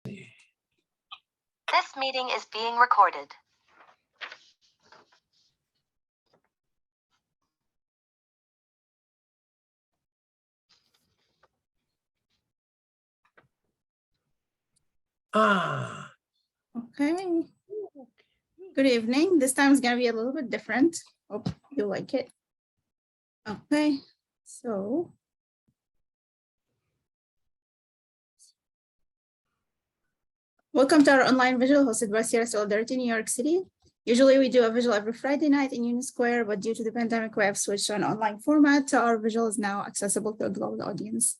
This meeting is being recorded. Okay. Good evening. This time is going to be a little bit different. Hope you like it. Okay. So welcome to our online vigil hosted by Syria Solidarity, New York City. Usually we do a vigil every Friday night in Union Square, but due to the pandemic, we have switched to an online format. So our vigil is now accessible to a global audience.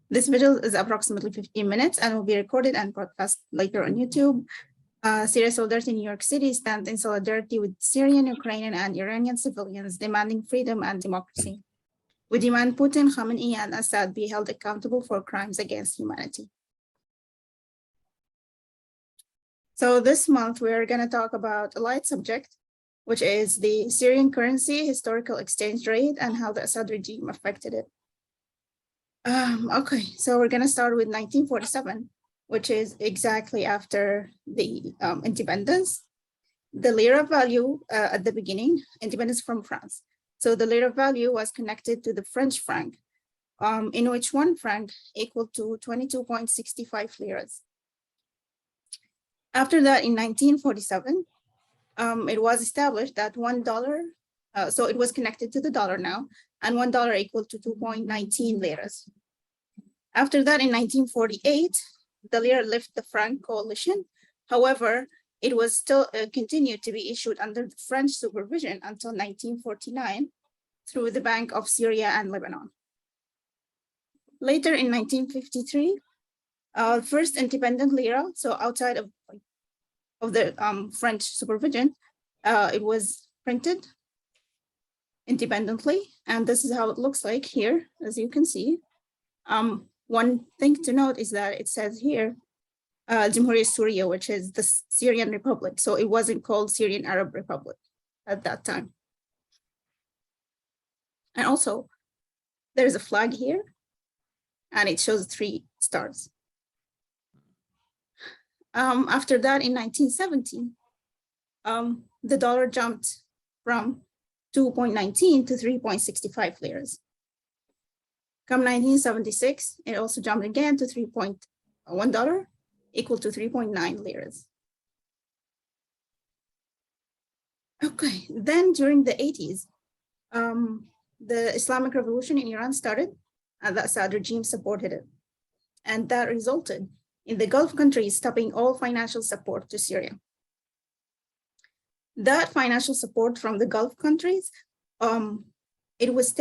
This vigil is approximately 15 minutes and will be recorded and broadcast later on YouTube. Syria Solidarity in New York City stands in solidarity with Syrian, Ukrainian, and Iranian civilians demanding freedom and democracy. We demand Putin, Khamenei, and Assad be held accountable for crimes against humanity. So this month, we're going to talk about a light subject, which is the Syrian currency, historical exchange rate, and how the Assad regime affected it. Okay, so we're going to start with 1947. Which is exactly after the independence. The Lira value at the beginning, independence from France. So the Lira value was connected to the French franc, in which 1 franc equal to 22.65 liras. After that, in 1947, it was established that $1, so it was connected to the dollar now, and $1 equal to 2.19 liras. After that, in 1948, the Lira left the franc coalition. However, it was still continued to be issued under the French supervision until 1949 through the Bank of Syria and Lebanon. Later in 1953, first independent Lira, so outside of the French supervision, it was printed independently. And this is how it looks like here, as you can see. One thing to note is that it says here, Jamhuriya Syria, which is the Syrian Republic. So it wasn't called Syrian Arab Republic at that time. And also, there's a flag here, and it shows 3 stars. After that, in 1970, the dollar jumped from 2.19 to 3.65 liras. Come 1976, it also jumped again to $3.1, equal to 3.9 liras. Okay, then during the 80s, the Islamic Revolution in Iran started, and the Assad regime supported it. And that resulted in the Gulf countries stopping all financial support to Syria. That financial support from the Gulf countries, most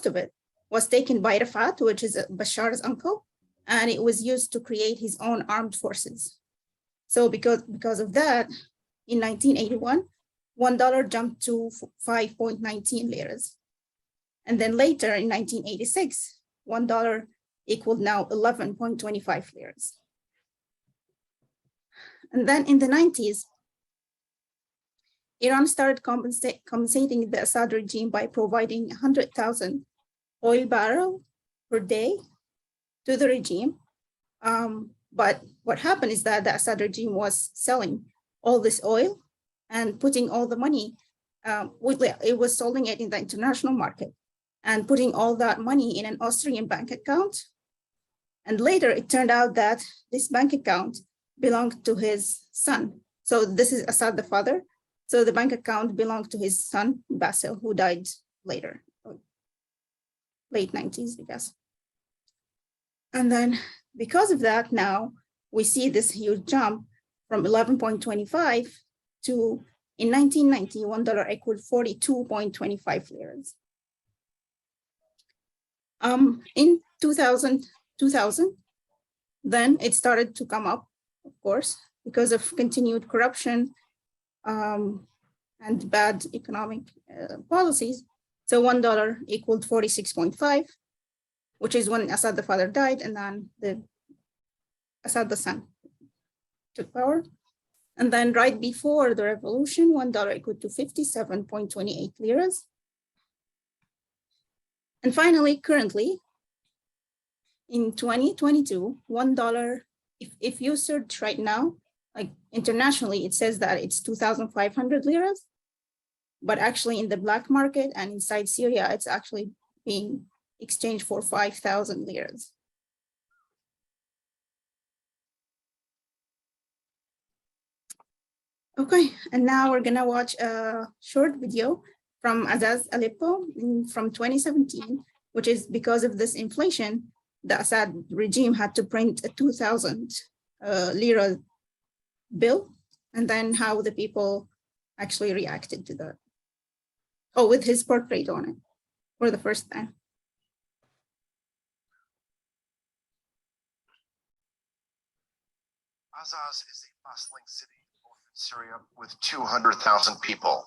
of it was taken by Rafat, which is Bashar's uncle, and it was used to create his own armed forces. So because of that, in 1981, $1 jumped to 5.19 liras. And then later in 1986, $1 equaled now 11.25 liras. And then in the 90s, Iran started compensating the Assad regime by providing 100,000 oil barrels per day to the regime. But what happened is that the Assad regime was selling all this oil and putting all the money, it was selling it in the international market and putting all that money in an Austrian bank account. And later it turned out that this bank account belonged to his son. So this is Assad the father. So the bank account belonged to his son, Basil, who died later, late 90s, I guess. And then because of that, now we see this huge jump from 11.25 to, in 1990, $1 equaled 42.25 liras. In 2000, then it started to come up, of course, because of continued corruption and bad economic policies. So $1 equaled 46.5, which is when Assad the father died, and then Assad the son took power. And then right before the revolution, $1 equal to 57.28 liras. And finally, currently, in 2022, $1, if you search right now, like internationally, it says that it's 2,500 liras, but actually in the black market and inside Syria, it's actually being exchanged for 5,000 liras. Okay, and now we're gonna watch a short video from Azaz Aleppo from 2017, which is because of this inflation, the Assad regime had to print a 2,000 lira bill, and then how the people actually reacted to that. Oh, with his portrait on it for the first time. Azaz is a bustling city in northern Syria with 200,000 people.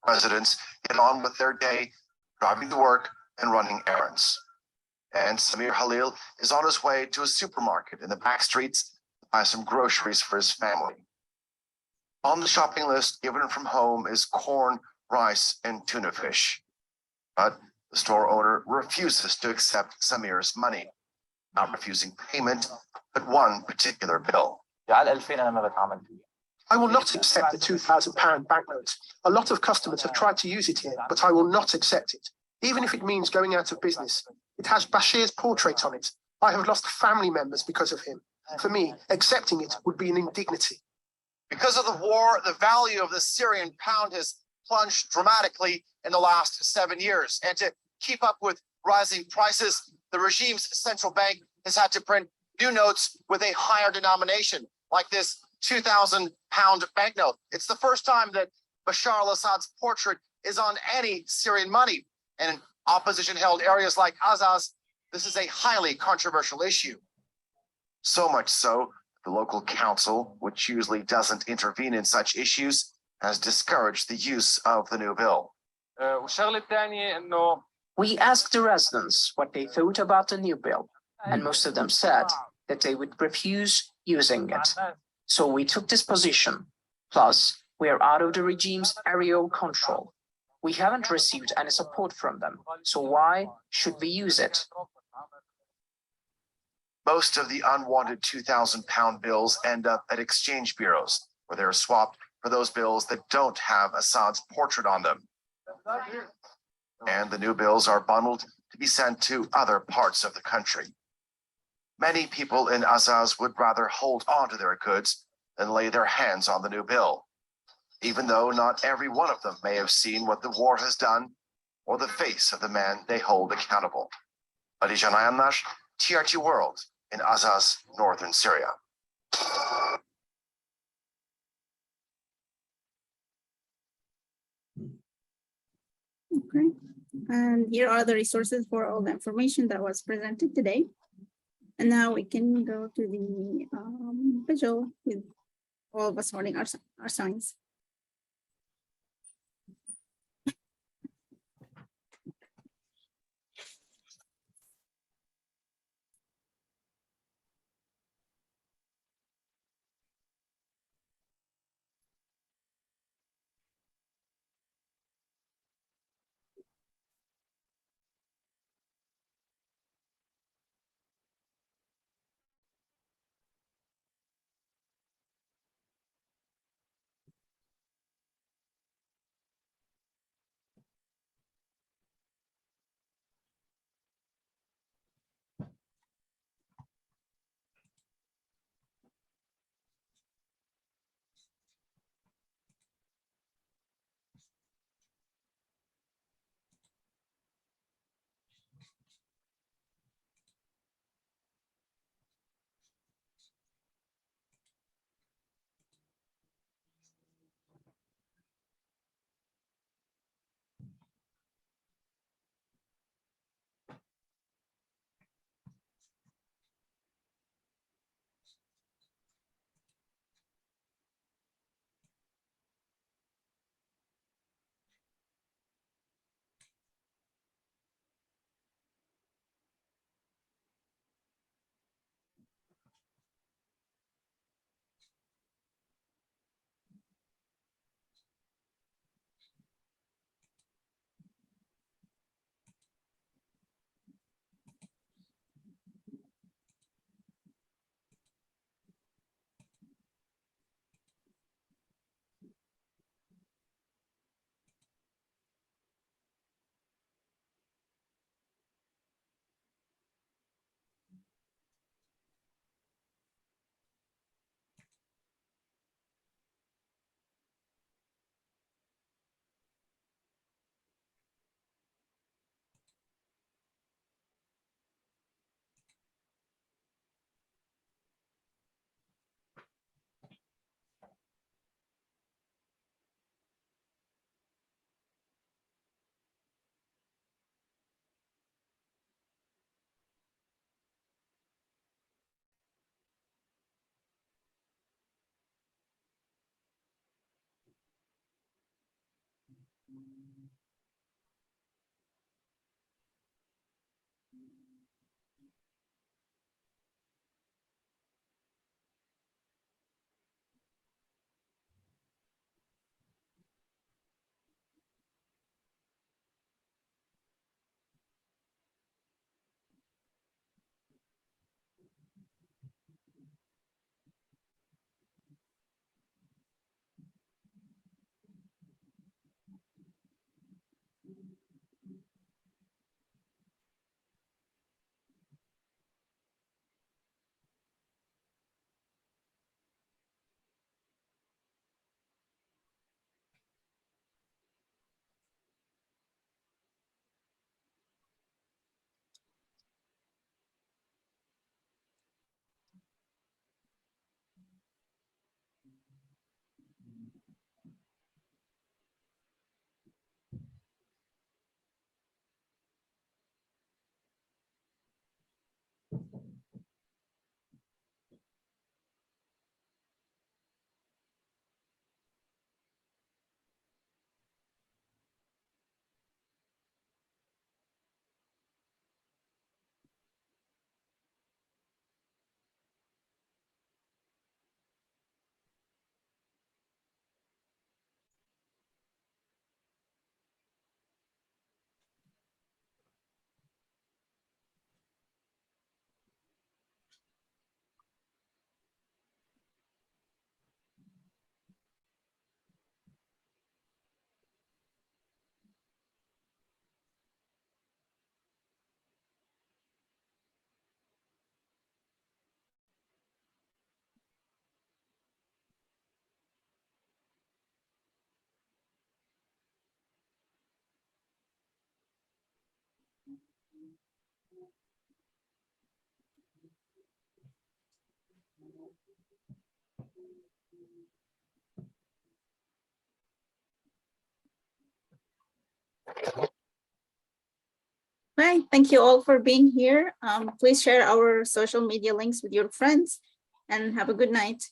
Residents get on with their day, driving to work and running errands. And Samir Halil is on his way to a supermarket in the back streets to buy some groceries for his family. On the shopping list given from home is corn, rice, and tuna fish. But the store owner refuses to accept Samir's money, not refusing payment, but one particular bill. I will not accept the £2,000 banknote. A lot of customers have tried to use it here, but I will not accept it, even if it means going out of business. It has Bashir's portrait on it. I have lost family members because of him. For me, accepting it would be an indignity. Because of the war, the value of the Syrian pound has plunged dramatically in the last 7 years. And to keep up with rising prices, the regime's central bank has had to print new notes with a higher denomination, like this 2,000 pound banknote. It's the first time that Bashar al-Assad's portrait is on any Syrian money. And in opposition-held areas like Azaz, this is a highly controversial issue. So much so, the local council, which usually doesn't intervene in such issues, has discouraged the use of the new bill. We asked the residents what they thought about the new bill, and most of them said that they would refuse using it. So we took this position. Plus, we are out of the regime's area of control. We haven't received any support from them, so why should we use it? Most of the unwanted 2,000 pound bills end up at exchange bureaus, where they're swapped for those bills that don't have Assad's portrait on them. And the new bills are bundled to be sent to other parts of the country. Many people in Azaz would rather hold on to their goods than lay their hands on the new bill, even though not every one of them may have seen what the war has done or the face of the man they hold accountable. Ali Janayannash, TRT World in Azaz, northern Syria. Okay, and here are the resources for all the information that was presented today. And now we can go to the Vigil with all of us holding our signs. Right. Thank you all for being here. Please share our social media links with your friends and have a good night.